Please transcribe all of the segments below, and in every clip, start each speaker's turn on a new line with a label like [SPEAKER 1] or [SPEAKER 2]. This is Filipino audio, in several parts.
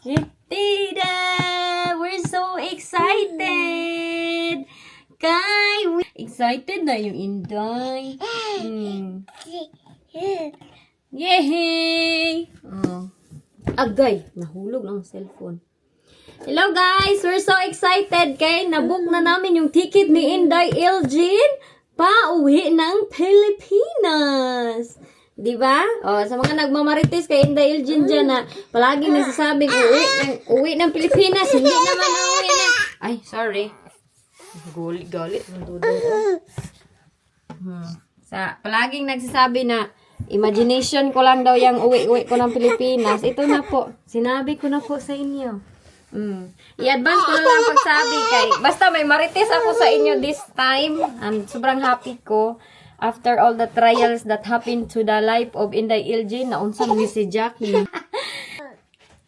[SPEAKER 1] Tita! We're so excited! Excited na yung Inday. Yay! Oh. Agay! Nahulog ang cellphone. Hello guys! We're so excited kay nabook na namin yung ticket ni Inday Elgin pa-uwi ng Pilipinas. Diba? O, sa mga nagmamarites kay Inday Elgin dyan na palagi nagsasabing uwi ng Pilipinas. Hindi naman uwi na. Ay, sorry. Galit. Palaging nagsasabi na imagination ko lang daw yung uwi ko ng Pilipinas. Ito na po. Sinabi ko na po sa inyo. I-advance ko na lang pagsabi kay. Basta may marites ako sa inyo this time. Sobrang happy ko. After all the trials that happened to the life of Inday Elgin, naunsang ni si Jackie.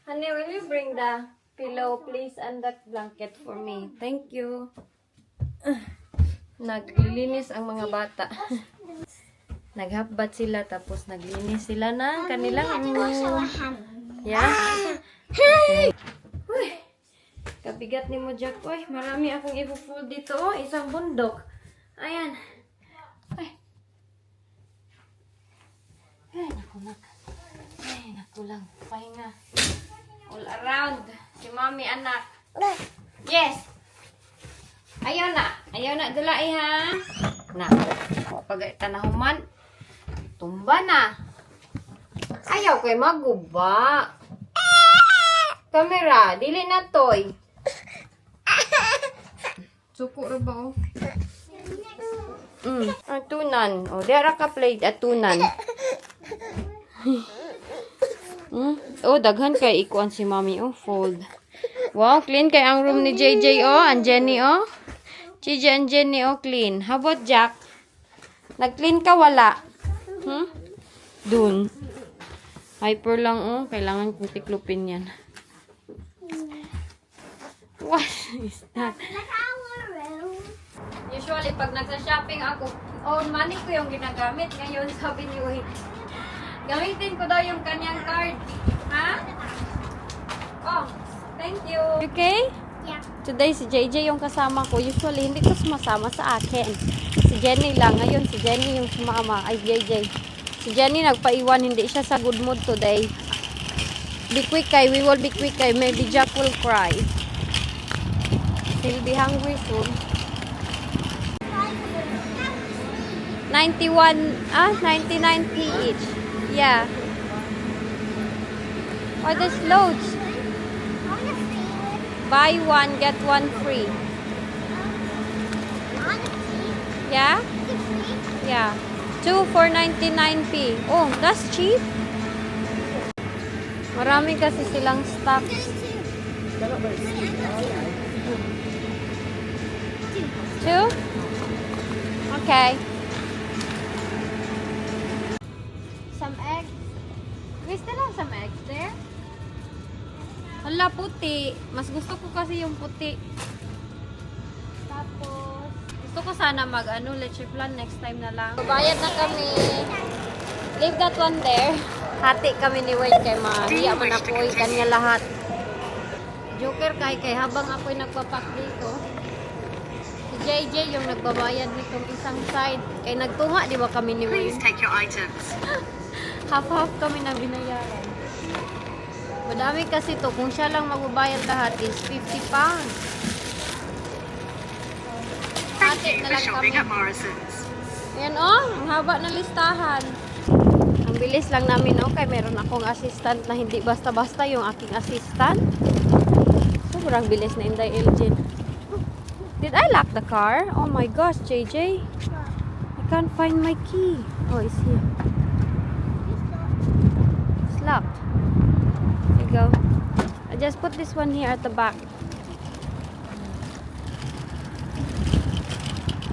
[SPEAKER 1] Honey, will you bring the pillow, please, and that blanket for me? Thank you. Naglilinis ang mga bata. Naghabbat sila, tapos naglinis sila ng kanilang yeah. Okay. Uy, kabigat ni mo, Jack. Uy, marami akong i-fold dito. Oh, isang bundok. Ayan. Ay, naku lang. Pahinga. All around. Si mami, anak. Yes. Ayaw na. Dula, ha? Na. Pag tanahuman, tumba na. Ayaw kay maguba. Kamera, dili na toy. Suko ra ba, oh? Atunan. O, dara ka play atunan. Oh, daghan kay ikuan si mami, oh, fold. Wow, clean kay ang room ni JJ, oh, and Jenny, oh. JJ and Jenny, oh, clean. How about Jack? Nag-clean ka, wala? Dun. Hyper lang, oh. Kailangan kong tiklupin yan. What is that? Usually, pag nagsa-shopping ako, money ko yung ginagamit. Ngayon, sabi ni Wade, gamitin ko daw yung kanyang card. Ha? Oh, thank you. Okay? Yeah. Today, si JJ yung kasama ko. Usually, hindi ko sumasama sa akin. Si Jenny lang. Ngayon, si Jenny yung sumama. Ay, JJ. Si Jenny nagpaiwan. Hindi siya sa good mood today. Be quick kay. We will be quick kay. Maybe Jack will cry. He'll be hungry soon. 99p each. Yeah. Oh, there's loads. Buy one, get one free. Yeah? Yeah. 2 for 99p. Oh, that's cheap. Marami kasi silang stocks. 2? Okay. Some eggs. We still have some eggs there. Hala, puti. Mas gusto ko kasi yung puti. Tapos, gusto ko sana leche plan next time na lang. Bayad na kami. Leave that one there. Hati kami ni Wade kay Maria man ako kanya lahat. Joker kay habang ako'y nagpapak dito. Si JJ yung nagbabayad nitong isang side. Kay nagtunga, di ba kami ni Wade?
[SPEAKER 2] Please take your items.
[SPEAKER 1] Half-half kami na binayaran. Madami kasi to. Kung siya lang magbabayad lahat is 50 pounds.
[SPEAKER 2] Thank you for shopping at Morrison's.
[SPEAKER 1] Ayan ang haba na listahan. Ang bilis lang namin, kay meron akong assistant na hindi basta-basta yung aking assistant. Sobrang bilis na Inday Elgin. Did I lock the car? Oh my gosh, JJ. I can't find my key. Oh, it's here. It's locked. There you go. I just put this one here at the back.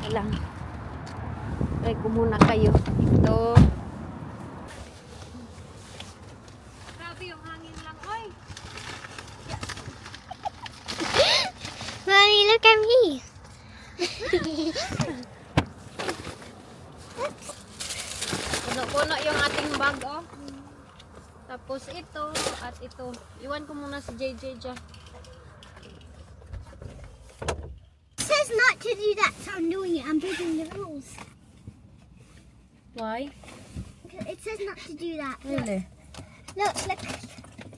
[SPEAKER 1] Lang. Try ko muna kayo. Ito. Grabe yung hangin lang. Oy! Yeah.
[SPEAKER 3] Mommy, look at me.
[SPEAKER 1] Puno-puno yung ating bag, oh. Tapos Tapos ito at ito. Iwan ko muna si JJ dyan.
[SPEAKER 3] It says not to do that, so I'm doing it. I'm breaking the rules.
[SPEAKER 1] Why?
[SPEAKER 3] It says not to do that.
[SPEAKER 1] Really?
[SPEAKER 3] Look, look.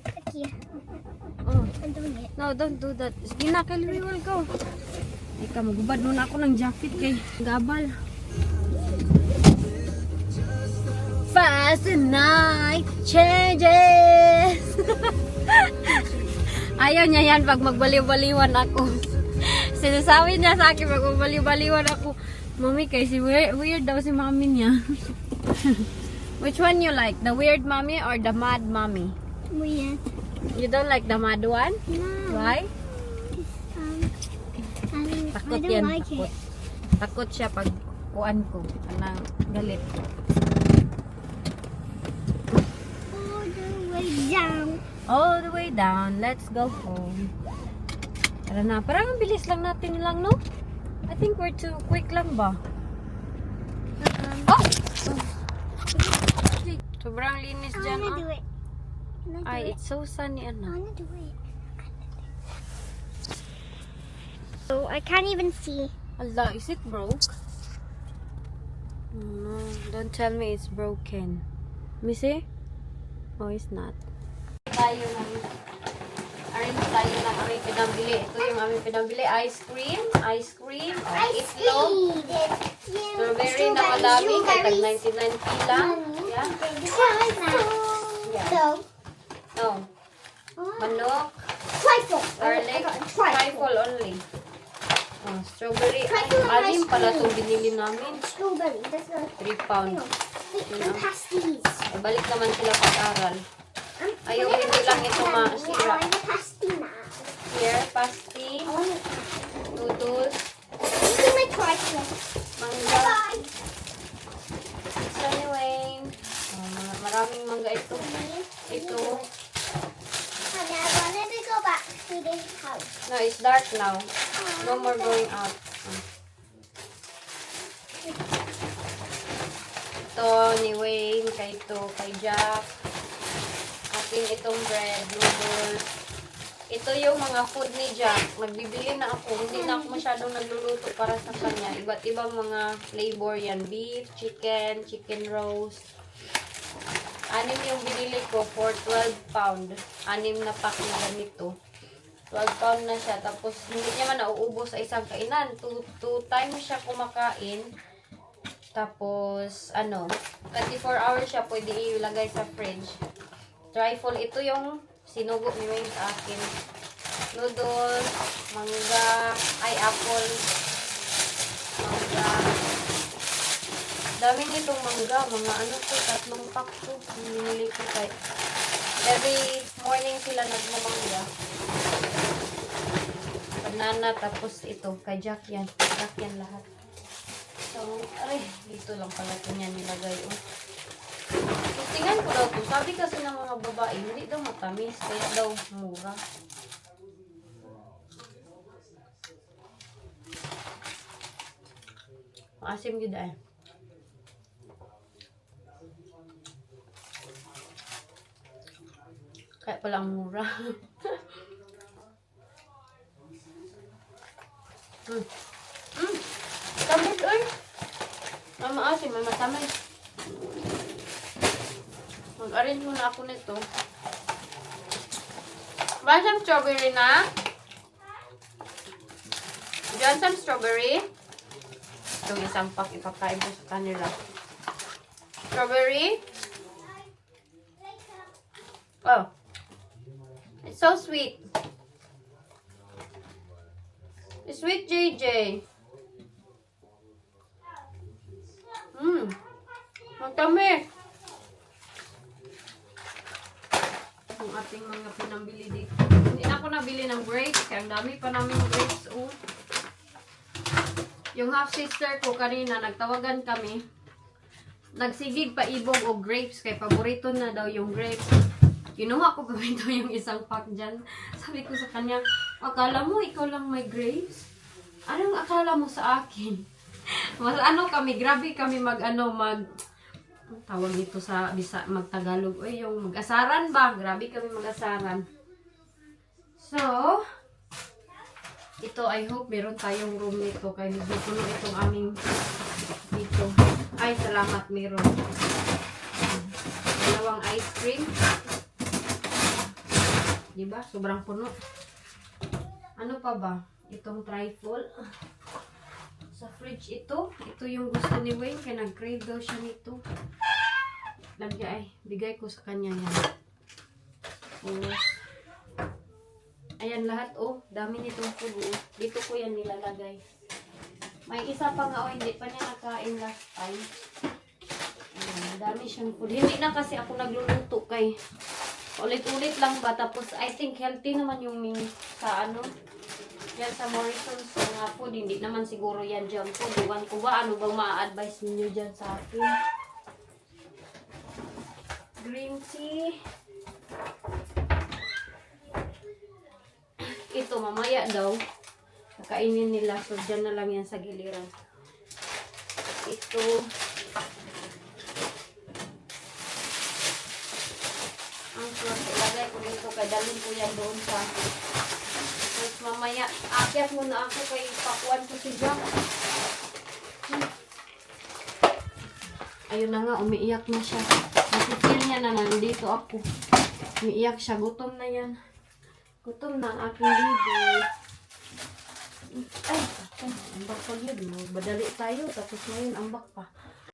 [SPEAKER 3] Look here.
[SPEAKER 1] Oh.
[SPEAKER 3] I'm doing it.
[SPEAKER 1] No, don't do that. Sige na, kay we will go. Ika, magubad muna ako ng jacket kay Gabal. Fast and night changes. Ayaw niya yan pag magbaliw-baliwan ako. Sinasabi niya sa akin pag magbaliw-baliwan ako. Mami, kasi weird daw si mami niya. Which one you like? The weird mommy or the mad mommy?
[SPEAKER 3] Weird.
[SPEAKER 1] You don't like the mad one?
[SPEAKER 3] No.
[SPEAKER 1] Why?
[SPEAKER 3] I
[SPEAKER 1] Takot
[SPEAKER 3] don't
[SPEAKER 1] yan,
[SPEAKER 3] like
[SPEAKER 1] takot.
[SPEAKER 3] it.
[SPEAKER 1] Takot siya pag kuan ko. Anang galit.
[SPEAKER 3] All the way down.
[SPEAKER 1] All the way down. Let's go home. Tara na. Parang ang bilis lang natin lang, no? I think we're too quick lang ba? Oh! Sobrang linis
[SPEAKER 3] I
[SPEAKER 1] dyan,
[SPEAKER 3] wanna
[SPEAKER 1] ah.
[SPEAKER 3] do it. Can I do
[SPEAKER 1] Ay,
[SPEAKER 3] it?
[SPEAKER 1] it's so sunny,
[SPEAKER 3] I
[SPEAKER 1] ano.
[SPEAKER 3] wanna do it. So I can't even see.
[SPEAKER 1] Allah, is it broke? Oh, no, don't tell me it's broken. Let me see. Oh, it's not. Tayo ng arrange tayo ng aming pinabili. Ito yung aming pinabili. Ice cream. Ice cream. Oh, itlog. Strawberry na madami. Kaya tag 99 pila. Yeah.
[SPEAKER 3] So,
[SPEAKER 1] Oh. Manok.
[SPEAKER 3] trifle.
[SPEAKER 1] Garlic.
[SPEAKER 3] Trifle.
[SPEAKER 1] Trifle only. Oh, strawberry.
[SPEAKER 3] Trifle and
[SPEAKER 1] Alim
[SPEAKER 3] ice
[SPEAKER 1] pala
[SPEAKER 3] cream.
[SPEAKER 1] itong binili namin.
[SPEAKER 3] Strawberry. That's not.
[SPEAKER 1] 3 pounds.
[SPEAKER 3] The pasties.
[SPEAKER 1] Balik naman sila pag-aral. Ayaw, hindi lang ito masira.
[SPEAKER 3] I want a pasty now.
[SPEAKER 1] Here, pasty,
[SPEAKER 3] I want it.
[SPEAKER 1] noodles,
[SPEAKER 3] This is my trifle.
[SPEAKER 1] mangga,
[SPEAKER 3] Bye.
[SPEAKER 1] sunny maraming mangga ito. Ito.
[SPEAKER 3] And I wanted to go back to this house.
[SPEAKER 1] No, it's dark now. No more going out. Ito, ni Wayne, kay ito, kay Jack. Ating itong bread, noodles. Ito yung mga food ni Jack. Magbibili na ako. Hindi na ako masyadong nagluluto para sa kanya. Iba't ibang mga flavor yan. Beef, chicken, chicken roast. 6 yung binili ko for 12 pound. 6 na pack na ganito. 12 pound na siya. Tapos hindi niya man nauubos sa isang kainan. 2 times siya kumakain. Tapos, 24 hours siya pwede ilagay sa fridge. Trifle, ito yung sinugo ni Wayne sa akin. Noodles, mangga, apple, mangga. Dami nitong mangga, mga 3 pack to. Binili ko kay. Every morning sila nagmamangga. Banana, tapos ito, kay Jack yan. Jack yan lahat. So, aray, dito lang pala ito niya nilagay. Tingnan ko daw to. Sabi kasi ng mga babae, hindi daw matamis, kaya daw mura. Maasim yun dahil. Kaya palang mura. Tamis, ay! Maasim, may matamis. Mag-arrange muna ako nito. Ba some strawberry na? Diyan some strawberry. Ito isang pack ipakain ko sa kanila. Strawberry. Oh. It's so sweet. It's sweet, JJ. Magtamis. Ang ating mga pinambili dito. Hindi na ako nabili ng grapes. Kaya ang dami pa namin grapes. Oh. Yung half-sister ko kanina, nagtawagan kami. Nagsigig pa ibog o grapes. Kaya paborito na daw yung grapes. Kinuha ko gawin yung isang pack dyan. Sabi ko sa kanya, akala mo ikaw lang may grapes? Anong akala mo sa akin? Mas kami, grabe kami Ang tawag dito sa bisa magtagalog. Uy, yung mag-asaran ba? Grabe kami mag-asaran. So, ito, I hope meron tayong room nito. Kaya medyo puno itong aming dito. Ay, salamat, meron. Dalawang ice cream. Diba? Sobrang puno. Ano pa ba? Itong trifle. Sa fridge ito. Ito yung gusto ni Wayne. Kaya nag-crave daw siya nito. Bigay ko sa kanya yan. Oh. Ayan lahat, oh. Dami nitong food, oh. Dito ko yan nilalagay. May isa pa nga, oh. Hindi pa niya nakain last time. Ayan, dami siyang food. Hindi na kasi ako nagluluto kay ulit-ulit lang ba. Tapos, I think healthy naman yung sa ano. Yan sa Morrison's mga food. Hindi naman siguro yan junk food. Iwan ko ba, ano bang ma-advise ninyo dyan sa akin? Green tea. Ito, mamaya daw. Kakainin nila. So, dyan na lang yan sa giliran. Ito. Ang sauce, ilagay ko dito. Kaya dalhin ko yan doon sa... Tapos mamaya, akyat muna ako kay pakuan ko si Jack. Ayun na nga, umiiyak na siya. Nasipil niya na nandito ako. Umiiyak siya. Gutom na yan. Gutom na ang aking baby. Ay, ambak pag yun. Badali tayo. Tapos ngayon, ambak pa.